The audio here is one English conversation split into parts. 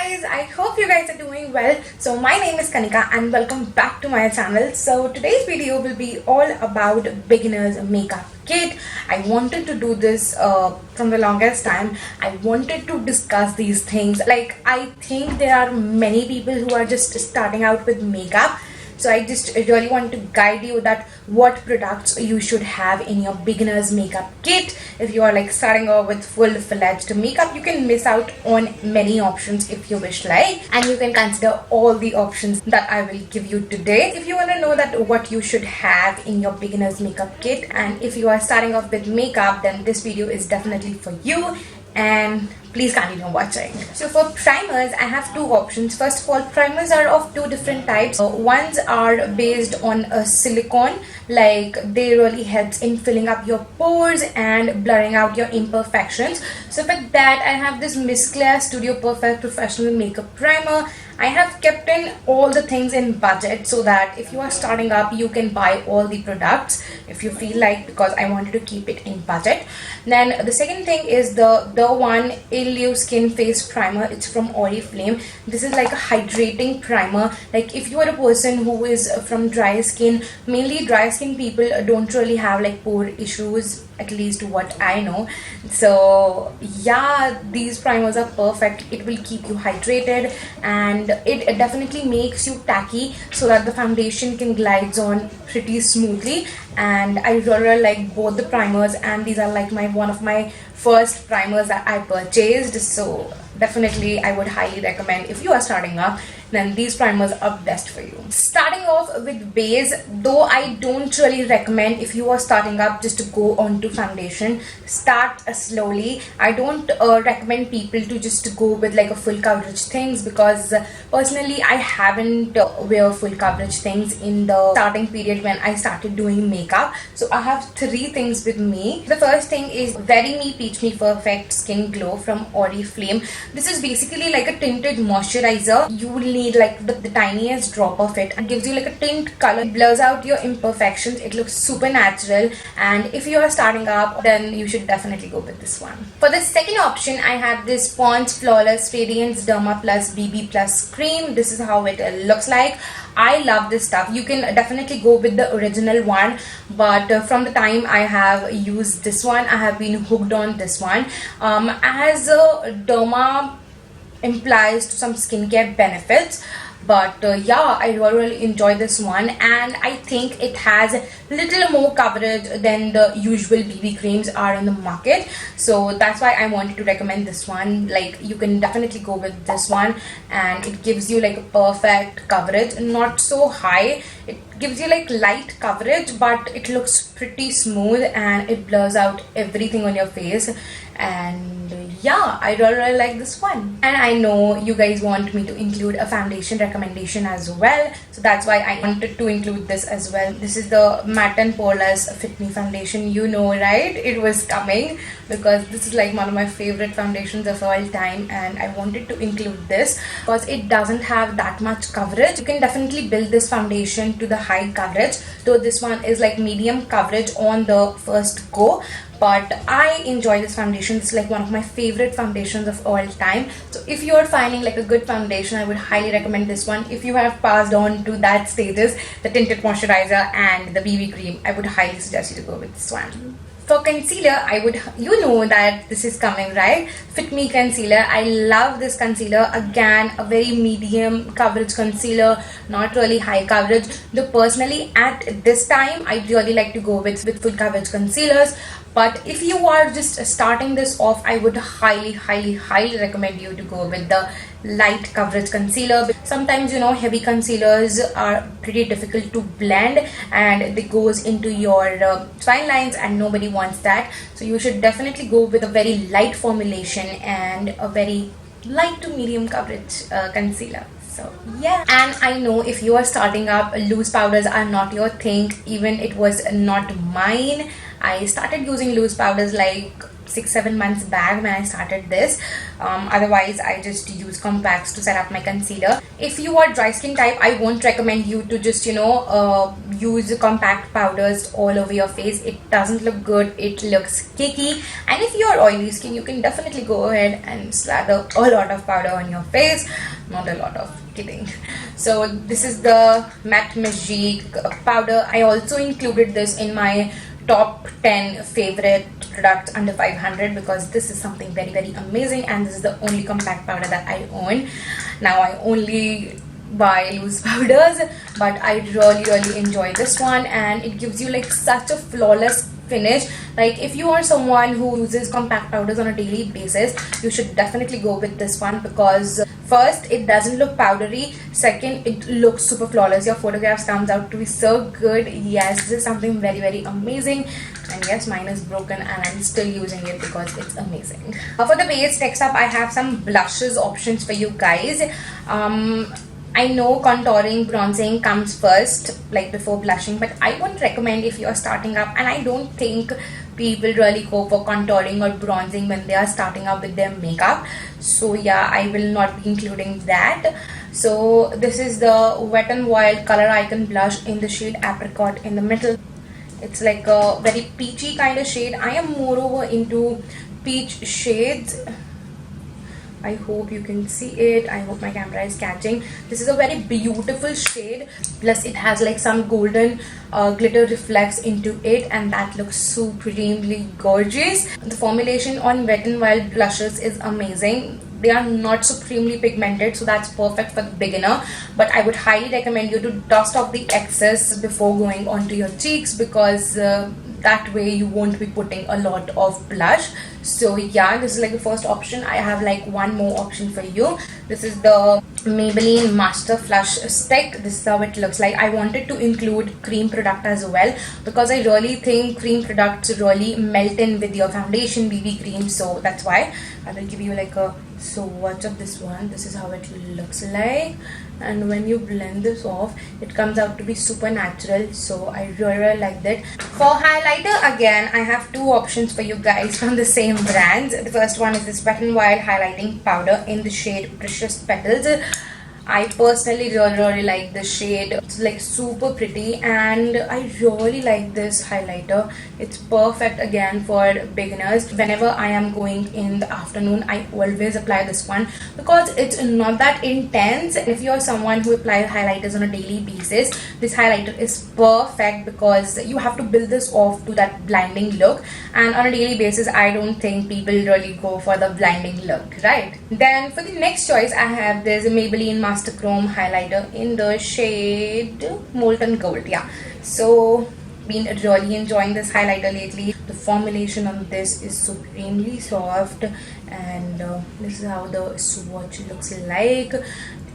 guys, I hope you guys are doing well. So my name is Kanika and welcome back to my channel. So today's video will be all about beginners makeup kit. I wanted to do this from the longest time. I wanted to discuss these things. Like, I think there are many people who are just starting out with makeup. So I just really want to guide you that what products you should have in your beginner's makeup kit. If you are like starting off with full-fledged makeup, you can miss out on many options if you wish like, and you can consider all the options that I will give you today. If you want to know that what you should have in your beginner's makeup kit, and if you are starting off with makeup, then this video is definitely for you. And please continue watching. So for primers, I have two options. First of all, primers are of two different types. Ones are based on a silicone, like they really helps in filling up your pores and blurring out your imperfections. So for that, I have this Miss Claire Studio Perfect Professional Makeup Primer. I have kept in all the things in budget so that if you are starting up, you can buy all the products if you feel like, because I wanted to keep it in budget. Then the second thing is the one Illuskin face primer. It's from Oriflame. This is like a hydrating primer. Like if you are a person who is from dry skin, mainly dry skin people don't really have like pore issues, at least what I know. So yeah, these primers are perfect. It will keep you hydrated and it definitely makes you tacky so that the foundation can glide on pretty smoothly. And I really like both the primers, and these are like one of my first primers that I purchased. So definitely I would highly recommend if you are starting up, then these primers are best for you. Starting off with base, though I don't really recommend if you are starting up just to go on to foundation. Start slowly. I don't recommend people to just go with like a full coverage things, because personally I haven't wear full coverage things in the starting period when I started doing makeup. So I have three things with me. The first thing is Very Me Peach Me Perfect Skin Glow from Oriflame. This is basically like a tinted moisturizer. You will need like the tiniest drop of it. It gives you like a tint color, it blurs out your imperfections. It looks super natural, and if you are starting up, then you should definitely go with this one. For the second option, I have this Pond's Flawless Radiance Derma Plus Bb+ cream. This is how it looks like. I love this stuff. You can definitely go with the original one, but from the time I have used this one, I have been hooked on this one. As derma implies to some skincare benefits, but yeah, I really enjoy this one, and I think it has little more coverage than the usual BB creams are in the market. So that's why I wanted to recommend this one. Like, you can definitely go with this one, and it gives you like a perfect coverage, not so high. It gives you like light coverage, but it looks pretty smooth and it blurs out everything on your face. And yeah, I really like this one. And I know you guys want me to include a foundation recommendation as well, so that's why I wanted to include this as well. This is the Matte and Poreless Fit Me foundation. You know, right? It was coming because this is like one of my favorite foundations of all time, and I wanted to include this because it doesn't have that much coverage. You can definitely build this foundation to the high coverage, though this one is like medium coverage on the first go. But I enjoy this foundation. It's like one of my favorite foundations of all time. So if you're finding like a good foundation, I would highly recommend this one. If you have passed on to that stages, the tinted moisturizer and the BB cream, I would highly suggest you to go with this one. For concealer, you know that this is coming, right? Fit Me concealer. I love this concealer. Again, a very medium coverage concealer, not really high coverage. Though personally, at this time, I really like to go with full coverage concealers. But if you are just starting this off, I would highly recommend you to go with the light coverage concealer. Sometimes, you know, heavy concealers are pretty difficult to blend and they goes into your fine lines, and nobody wants that. So you should definitely go with a very light formulation and a very light to medium coverage concealer. So yeah, and I know if you are starting up, loose powders are not your thing. Even it was not mine. I started using loose powders like 6-7 months back when I started this. Otherwise I just use compacts to set up my concealer. If you are dry skin type, I won't recommend you to just use compact powders all over your face. It doesn't look good, it looks cakey. And if you are oily skin, you can definitely go ahead and slather a lot of powder on your face. Not a lot of, kidding. So this is the matte magique powder. I also included this in my top 10 favorite products under 500 because this is something very, very amazing, and this is the only compact powder that I own. Now I only buy loose powders, but I really enjoy this one, and it gives you like such a flawless finish. Like if you are someone who uses compact powders on a daily basis, you should definitely go with this one because first, it doesn't look powdery. Second, it looks super flawless. Your photographs comes out to be so good. Yes, this is something very, very amazing. And yes, mine is broken and I'm still using it because it's amazing. For the base, next up I have some blushes options for you guys. I know contouring, bronzing comes first, like before blushing, but I wouldn't recommend if you are starting up, and I don't think people really go for contouring or bronzing when they are starting up with their makeup. So yeah, I will not be including that. So this is the Wet n Wild Color Icon Blush in the shade Apricot in the middle. It's like a very peachy kind of shade. I am moreover into peach shades. I hope you can see it. I hope my camera is catching. This is a very beautiful shade, plus it has like some golden glitter reflects into it, and that looks supremely gorgeous. The formulation on Wet n Wild blushes is amazing. They are not supremely pigmented, so that's perfect for the beginner, but I would highly recommend you to dust off the excess before going onto your cheeks because that way you won't be putting a lot of blush. So yeah, this is like the first option. I have like one more option for you. This is the Maybelline Master Flush Stick. This is how it looks like. I wanted to include cream product as well because I really think cream products really melt in with your foundation BB cream, so that's why I will give you like a swatch of this one. This is how it looks like, and when you blend this off, it comes out to be super natural, so I really like that. For highlighter, again, I have two options for you guys from the same brands. The first one is this Wet n Wild highlighting powder in the shade Precious Petals. I personally really like this shade. It's like super pretty, and I really like this highlighter. It's perfect again for beginners. Whenever I am going in the afternoon, I always apply this one because it's not that intense. And if you're someone who applies highlighters on a daily basis, this highlighter is perfect because you have to build this off to that blinding look, and on a daily basis I don't think people really go for the blinding look, right? Then for the next choice, I have this Maybelline Master Chrome highlighter in the shade Molten Gold. Yeah, so been really enjoying this highlighter lately. The formulation on this is supremely soft, and this is how the swatch looks like.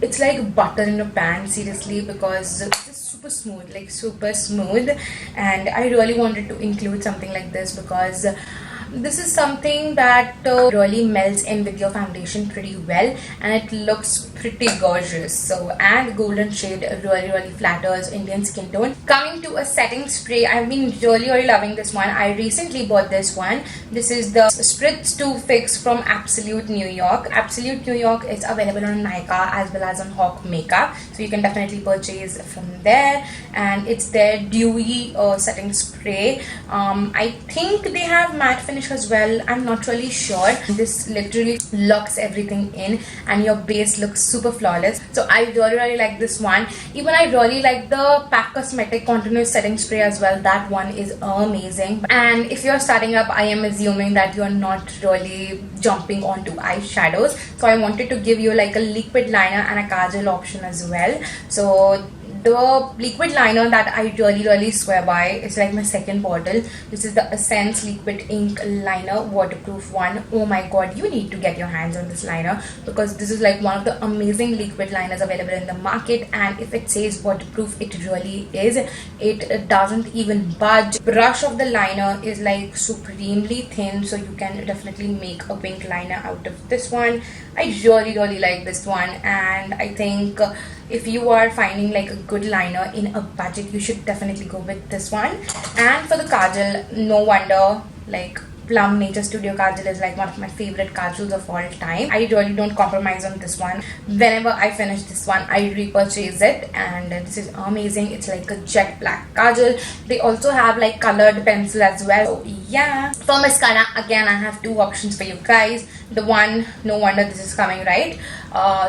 It's like butter in a pan, seriously, because it's super smooth, like super smooth. And I really wanted to include something like this because this is something that really melts in with your foundation pretty well, and it looks pretty gorgeous. So, and golden shade really flatters Indian skin tone. Coming to a setting spray, I've been really loving this one. I recently bought this one. This is the Spritz 2 Fix from Absolute New York. Absolute New York is available on Nykaa as well as on Hawk Makeup, so you can definitely purchase from there. And it's their dewy setting spray. I think they have matte finish as well. I'm not really sure. This literally locks everything in, and your base looks super flawless. So I really like this one. Even I really like the Pack Cosmetic Continuous Setting Spray as well. That one is amazing. And if you're starting up, I am assuming that you're not really jumping onto eyeshadows, so I wanted to give you like a liquid liner and a kajal option as well. So the liquid liner that I really swear by is like my second bottle. This is the Essence Liquid Ink Liner, waterproof one. Oh my god, you need to get your hands on this liner because this is like one of the amazing liquid liners available in the market, and if it says waterproof, it really is. It doesn't even budge. Brush of the liner is like supremely thin, so you can definitely make a wing liner out of this one. I really like this one, and I think if you are finding like a good liner in a budget, you should definitely go with this one. And for the kajal, no wonder, like Plum Nature Studio Kajal is like one of my favorite kajals of all time. I really don't compromise on this one. Whenever I finish this one, I repurchase it, and this is amazing. It's like a jet black kajal. They also have like colored pencil as well. So yeah. For mascara, again, I have two options for you guys. The one, no wonder this is coming, right?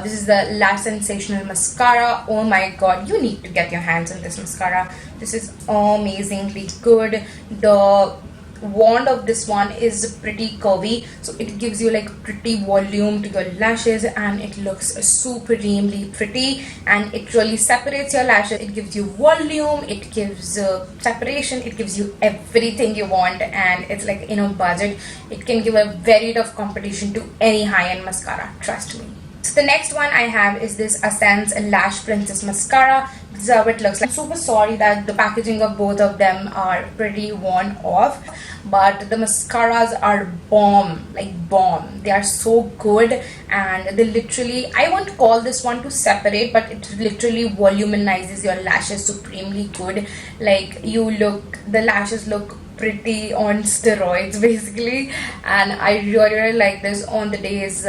This is the Lash Sensational Mascara. Oh my god, you need to get your hands on this mascara. This is amazingly good. The wand of this one is pretty curvy, so it gives you like pretty volume to your lashes, and it looks supremely pretty, and it really separates your lashes. It gives you volume, it gives separation, it gives you everything you want, and it's like in a budget. It can give a very tough competition to any high-end mascara, trust me. So the next one I have is this Essence Lash Princess Mascara. This is how it looks like. I'm super sorry that the packaging of both of them are pretty worn off, but the mascaras are bomb, like bomb. They are so good, and they literally, I won't call this one to separate, but it literally volumizes your lashes supremely good. Like the lashes look pretty on steroids basically, and I really like this on the days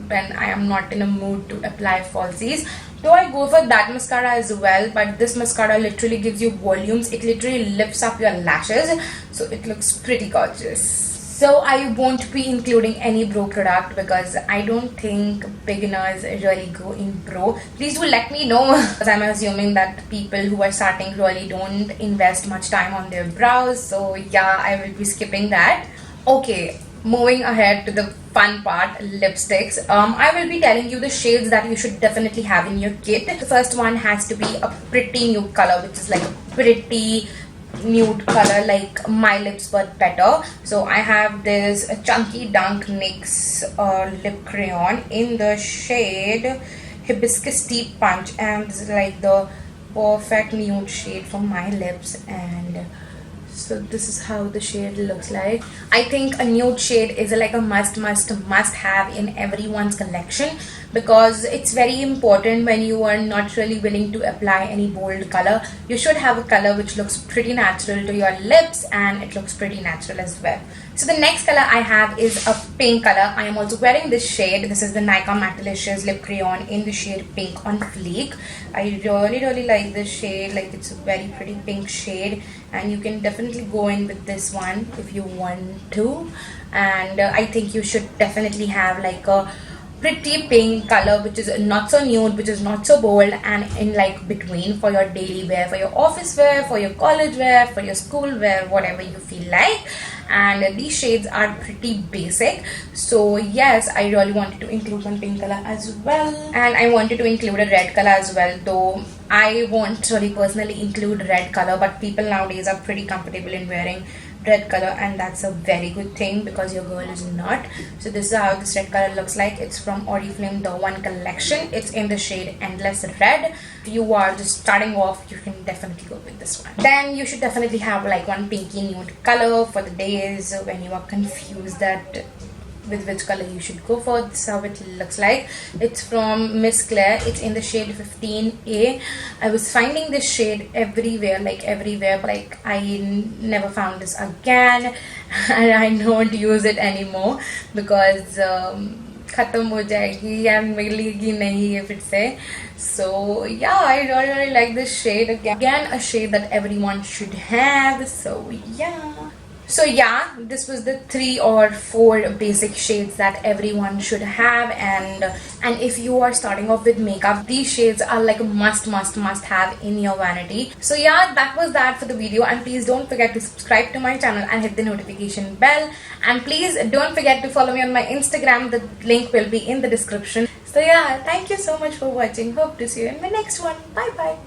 when I am not in a mood to apply falsies. Though I go for that mascara as well, but this mascara literally gives you volumes. It literally lifts up your lashes, so it looks pretty gorgeous. So I won't be including any brow product because I don't think beginners really go in brow. Please do let me know, because I'm assuming that people who are starting really don't invest much time on their brows. So yeah, I will be skipping that. Okay, moving ahead to the fun part, lipsticks. I will be telling you the shades that you should definitely have in your kit. The first one has to be a pretty nude color, which is like a pretty nude color, like my lips but better. So I have this Chunky Dunk NYX lip crayon in the shade Hibiscus Deep Punch, and this is like the perfect nude shade for my lips. And so this is how the shade looks like. I think a nude shade is like a must have in everyone's collection, because it's very important when you are not really willing to apply any bold color. You should have a color which looks pretty natural to your lips, and it looks pretty natural as well. So the next color I have is a pink color. I am also wearing this shade. This is the Nykaa Mattelicious lip crayon in the shade Pink on Fleek. I really like this shade. Like, it's a very pretty pink shade, and you can definitely go in with this one if you want to. And I think you should definitely have like a pretty pink color which is not so nude, which is not so bold, and in like between for your daily wear, for your office wear, for your college wear, for your school wear, whatever you feel like. And these shades are pretty basic, so yes, I really wanted to include one pink color as well, and I wanted to include a red color as well, though I won't really personally include red color, but people nowadays are pretty comfortable in wearing red color, and that's a very good thing because your girl is not. So this is how this red color looks like. It's from Oriflame The One collection. It's in the shade Endless Red. If you are just starting off, you can definitely go with this one. Then you should definitely have like one pinky nude color for the days when you are confused that with which color you should go for. This is how it looks like. It's from Miss Claire. It's in the shade 15A. I was finding this shade everywhere, but I never found this again, and I don't use it anymore because खत्म हो जाएगी या मिलेगी नहीं है फिर से. So yeah, I really like this shade. Again, a shade that everyone should have. So yeah, this was the 3 or 4 basic shades that everyone should have, and if you are starting off with makeup, these shades are like a must have in your vanity. So yeah, that was that for the video, and please don't forget to subscribe to my channel and hit the notification bell, and please don't forget to follow me on my Instagram. The link will be in the description. So yeah, thank you so much for watching. Hope to see you in my next one. Bye bye.